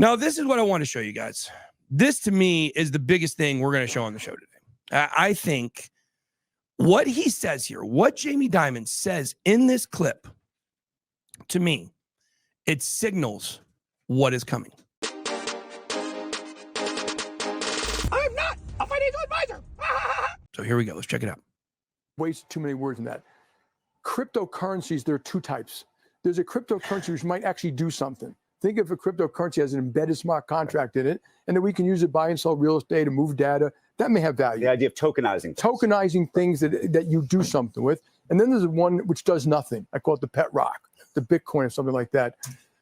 Now, this is what I want to show you guys. This, to me, is the biggest thing we're going to show on the show today. I think what he says here, what Jamie Dimon says in this clip, to me, it signals what is coming. I'm not a financial advisor. So here we go. Let's check it out. Waste too many words in that. Cryptocurrencies, there are two types. There's a cryptocurrency which might actually do something. Think of a cryptocurrency as an embedded smart contract in it, and then we can use it to buy and sell real estate and move data. That may have value. The idea of tokenizing. Tokenizing things that you do something with. And then there's one which does nothing. I call it the pet rock, the Bitcoin or something like that.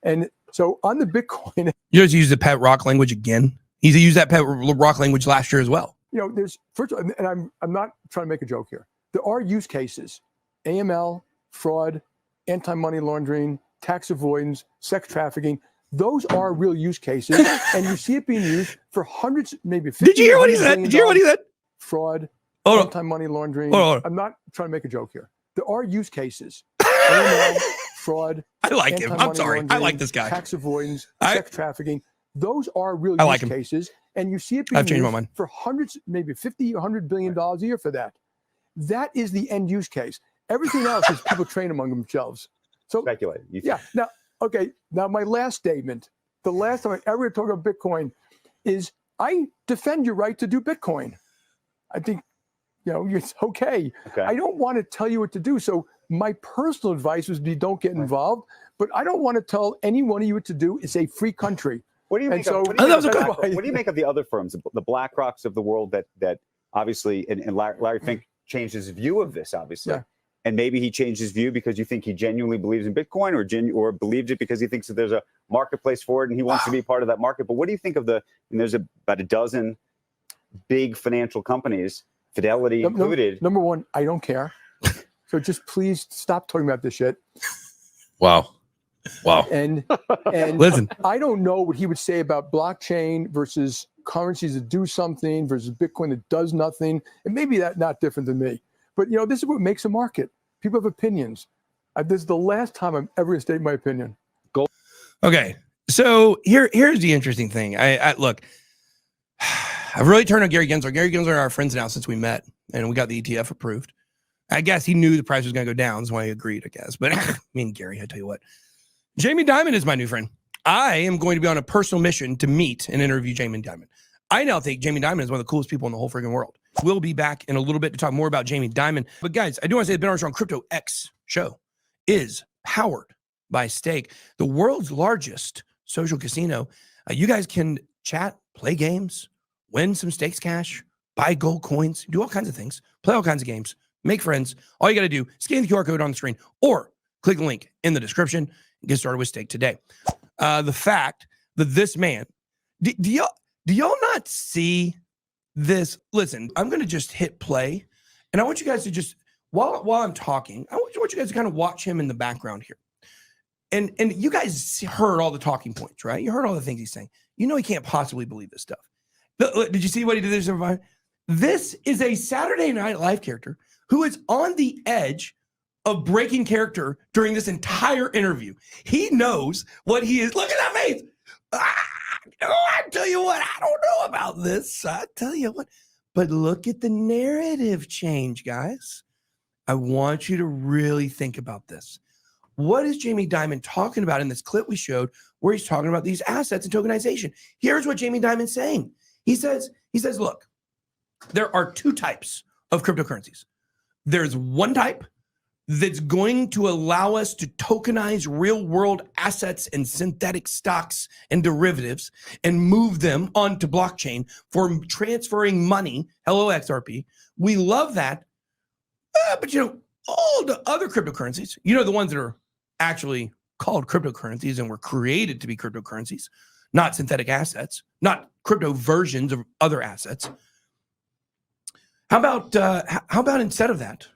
And so on the Bitcoin... You guys use the pet rock language again? He used that pet rock language last year as well. You know, there's, first of all, and I'm not trying to make a joke here. There are use cases, AML, fraud, anti-money laundering, tax avoidance, sex trafficking. Those are real use cases, and you see it being used for hundreds, maybe 50. Did you hear what he said? Did you hear what he said? Fraud, hold anti-money laundering. Hold on. I'm not trying to make a joke here. There are use cases, AML, fraud. I like him. I'm sorry. I like this guy. Tax avoidance, sex trafficking. Those are real use cases, and you see it being I've changed my used mind. for hundreds, maybe 50 or $100 billion a year for that. That is the end use case. Everything else is people train among themselves. So speculate. Yeah. Now, okay. Now, my last statement, the last time I ever talk about Bitcoin is I defend your right to do Bitcoin. I think, you know, it's okay. I don't want to tell you what to do. So my personal advice would be don't get involved, but I don't want to tell any one of you what to do. It's a free country. What do you make of, what do you make of the other firms, the BlackRocks of the world that obviously, and Larry Fink changed his view of this, obviously. Yeah. And maybe he changed his view because you think he genuinely believes in Bitcoin, or believed it because he thinks that there's a marketplace for it and he wants to be part of that market. But what do you think of there's about a dozen big financial companies, Fidelity included. Number one, I don't care. So just please stop talking about this shit. Wow. And listen, I don't know what he would say about blockchain versus currencies that do something versus Bitcoin that does nothing. And maybe that's not different than me. But, you know, this is what makes a market. People have opinions. This is the last time I'm ever going to state my opinion. Okay. So here's the interesting thing. I look, I've really turned on Gary Gensler. Gary Gensler are our friends now since we met and we got the ETF approved. I guess he knew the price was going to go down. That's why he agreed, I guess. But me and Gary, I tell you what, Jamie Dimon is my new friend. I am going to be on a personal mission to meet and interview Jamie Dimon. I now think Jamie Dimon is one of the coolest people in the whole freaking world. We'll be back in a little bit to talk more about Jamie Dimon. But guys, I do want to say the Ben Armstrong Crypto X show is powered by Stake, the world's largest social casino. You guys can chat, play games, win some Stakes cash, buy gold coins, do all kinds of things, play all kinds of games, make friends. All you got to do, scan the QR code on the screen or click the link in the description and get started with Stake today. The fact that this man, do y'all not see this? Listen, I'm going to just hit play and I want you guys to just, while I'm talking, I want you guys to kind of watch him in the background here. And you guys heard all the talking points, right? You heard all the things he's saying. You know he can't possibly believe this stuff. Did you see what he did there? This is a Saturday Night Live character who is on the edge of breaking character during this entire interview. He knows what he is. Look at that face. I tell you what, I don't know about this. I tell you what. But look at the narrative change, guys. I want you to really think about this. What is Jamie Dimon talking about in this clip we showed where he's talking about these assets and tokenization? Here's what Jamie Dimon's saying. He says, look, there are two types of cryptocurrencies. There's one type that's going to allow us to tokenize real world assets and synthetic stocks and derivatives and move them onto blockchain for transferring money. Hello, XRP. We love that. But, you know, all the other cryptocurrencies, you know, the ones that are actually called cryptocurrencies and were created to be cryptocurrencies, not synthetic assets, not crypto versions of other assets. How about instead of that,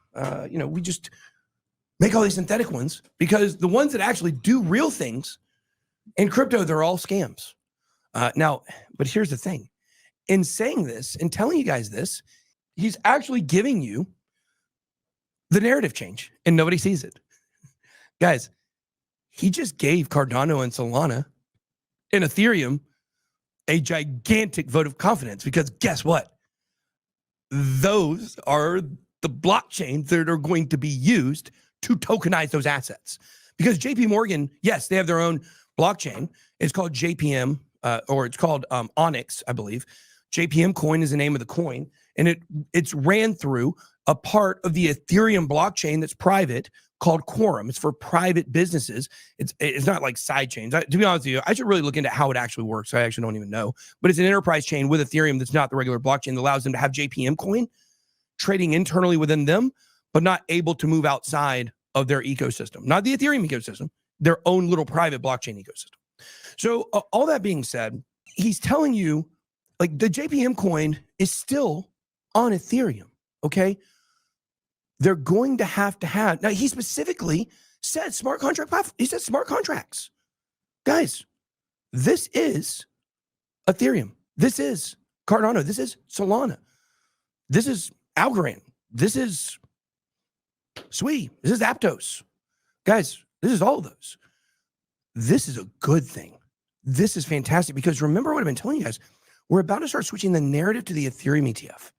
you know, we just make all these synthetic ones, because the ones that actually do real things in crypto, they're all scams. Now, but here's the thing. In saying this and telling you guys this, he's actually giving you the narrative change and nobody sees it. Guys, he just gave Cardano and Solana and Ethereum a gigantic vote of confidence, because guess what? Those are the blockchains that are going to be used to tokenize those assets. Because JP Morgan, yes, they have their own blockchain. It's called JPM, or it's called Onyx, I believe. JPM coin is the name of the coin, and it's ran through a part of the Ethereum blockchain that's private called Quorum. It's for private businesses. It's not like side chains. To be honest with you, I should really look into how it actually works. I actually don't even know. But it's an enterprise chain with Ethereum that's not the regular blockchain that allows them to have JPM coin trading internally within them, but not able to move outside of their ecosystem. Not the Ethereum ecosystem, their own little private blockchain ecosystem. So all that being said, he's telling you, like, the JPM coin is still on Ethereum, okay? They're going to have, now he specifically said smart contract platform. He said smart contracts. Guys, this is Ethereum. This is Cardano. This is Solana. This is Algorand. This is Sui. This is Aptos. Guys, this is all of those. This is a good thing. This is fantastic, because remember what I've been telling you guys, we're about to start switching the narrative to the Ethereum ETF.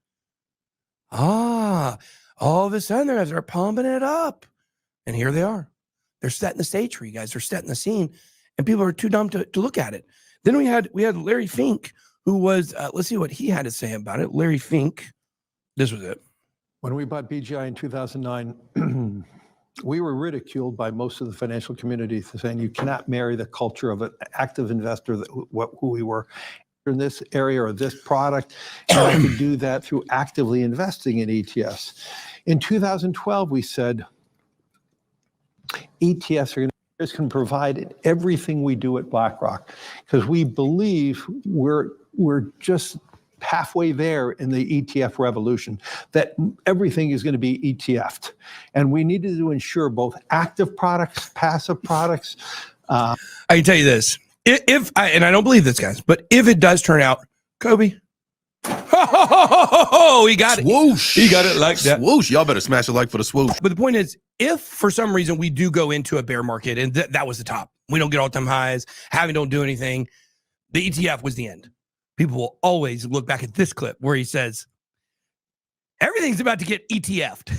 All of a sudden they're going to start pumping it up. And here they are. They're setting the stage for you guys. They're setting the scene, and people are too dumb to look at it. Then we had Larry Fink, who was, let's see what he had to say about it. Larry Fink, this was it. When we bought BGI in 2009, we were ridiculed by most of the financial community saying you cannot marry the culture of an active investor, who we were in this area or this product, and I could do that through actively investing in ETFs. In 2012, we said ETFs can provide everything we do at BlackRock, because we believe we're just halfway there in the ETF revolution, that everything is going to be ETF'd. And we needed to ensure both active products, passive products. I can tell you this. And I don't believe this, guys, but if it does turn out, Kobe, he got it. Swoosh. He got it like that. Swoosh. Y'all better smash a like for the swoosh. But the point is, if for some reason we do go into a bear market and that was the top, we don't get all-time highs, having don't do anything, the ETF was the end. People will always look back at this clip where he says, everything's about to get ETF'd.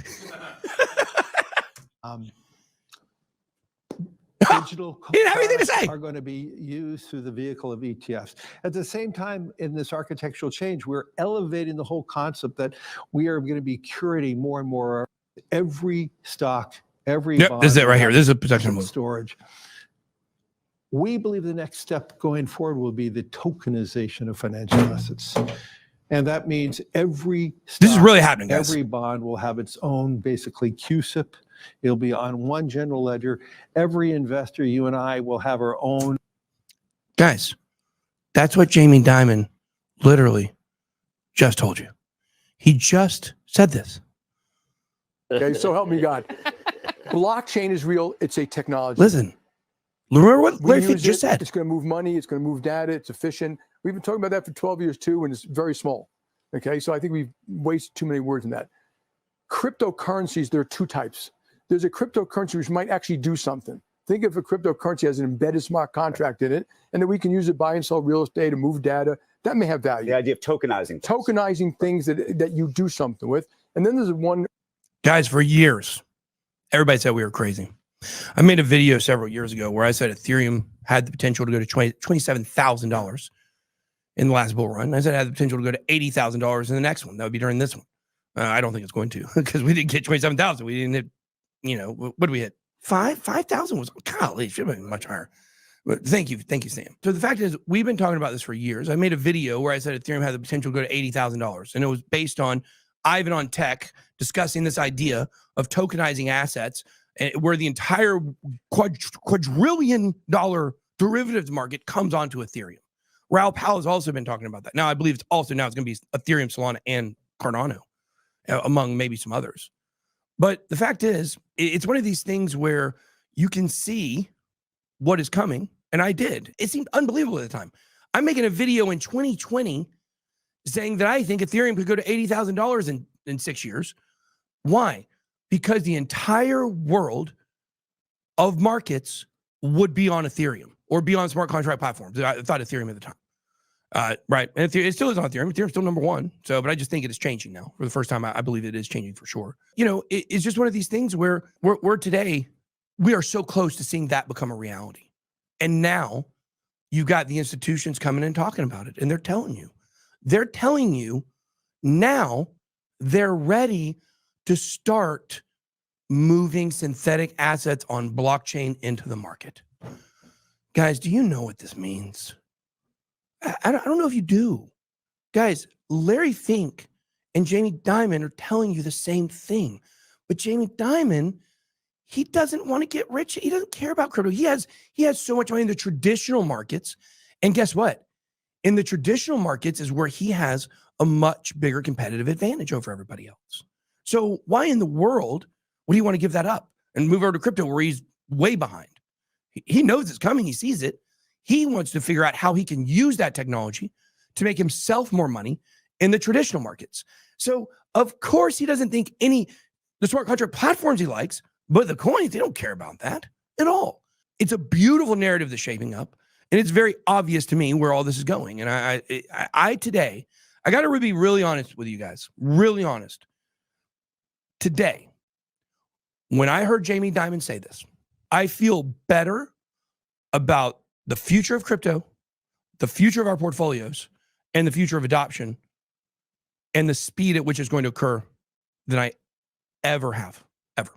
Digital He didn't have anything to say. are going to be used through the vehicle of ETFs. At the same time, in this architectural change, we're elevating the whole concept that we are going to be curating more and more every stock, every bond. This is it right here. This is a protection move. Storage. We believe the next step going forward will be the tokenization of financial assets. And that means every stock, This is really happening, guys. every bond will have its own, basically, CUSIP. It'll be on one general ledger. Every investor, you and I, will have our own. Guys, that's what Jamie Dimon literally just told you. He just said this. Okay, so help me God. Blockchain is real. It's a technology. Listen, remember what We Larry Fink use just it, said. It's going to move money. It's going to move data. It's efficient. We've been talking about that for 12 years too, and it's very small. Okay, so I think we've wasted too many words in that. Cryptocurrencies, there are two types. There's a cryptocurrency which might actually do something. Think of a cryptocurrency as an embedded smart contract in it, and then we can use it to buy and sell real estate and move data. That may have value. The idea of tokenizing. Tokenizing things that you do something with. And then there's one. Guys, for years, everybody said we were crazy. I made a video several years ago where I said Ethereum had the potential to go to $27,000 in the last bull run. I said it had the potential to go to $80,000 in the next one. That would be during this one. I don't think it's going to, because we didn't get 27,000. We didn't hit, what did we hit? 5,000 was, golly, should have been much higher. But thank you, Sam. So the fact is, we've been talking about this for years. I made a video where I said Ethereum had the potential to go to $80,000, and it was based on Ivan on Tech discussing this idea of tokenizing assets, where the entire quadrillion dollar derivatives market comes onto Ethereum. Raoul Pal has also been talking about that. Now, I believe it's going to be Ethereum, Solana, and Cardano, among maybe some others. But the fact is, it's one of these things where you can see what is coming, and I did. It seemed unbelievable at the time. I'm making a video in 2020 saying that I think Ethereum could go to $80,000 in 6 years. Why? Because the entire world of markets would be on Ethereum or be on smart contract platforms. I thought Ethereum at the time. Right. And it still is on Ethereum. Ethereum's still number one. So, but I just think it is changing now. For the first time, I believe it is changing for sure. You know, it's just one of these things where we're today, we are so close to seeing that become a reality. And now you've got the institutions coming and talking about it. And they're telling you now they're ready to start moving synthetic assets on blockchain into the market. Guys, do you know what this means? I don't know if you do. Guys, Larry Fink and Jamie Dimon are telling you the same thing. But Jamie Dimon, he doesn't want to get rich. He doesn't care about crypto. He has so much money in the traditional markets. And guess what? In the traditional markets is where he has a much bigger competitive advantage over everybody else. So why in the world would he want to give that up and move over to crypto where he's way behind? He knows it's coming. He sees it. He wants to figure out how he can use that technology to make himself more money in the traditional markets. So, of course, he doesn't think the smart contract platforms he likes, but the coins, they don't care about that at all. It's a beautiful narrative that's shaping up, and it's very obvious to me where all this is going. And I today, I got to be really honest with you guys, really honest. Today, when I heard Jamie Dimon say this, I feel better about the future of crypto, the future of our portfolios, and the future of adoption, and the speed at which it's going to occur than I ever have, ever.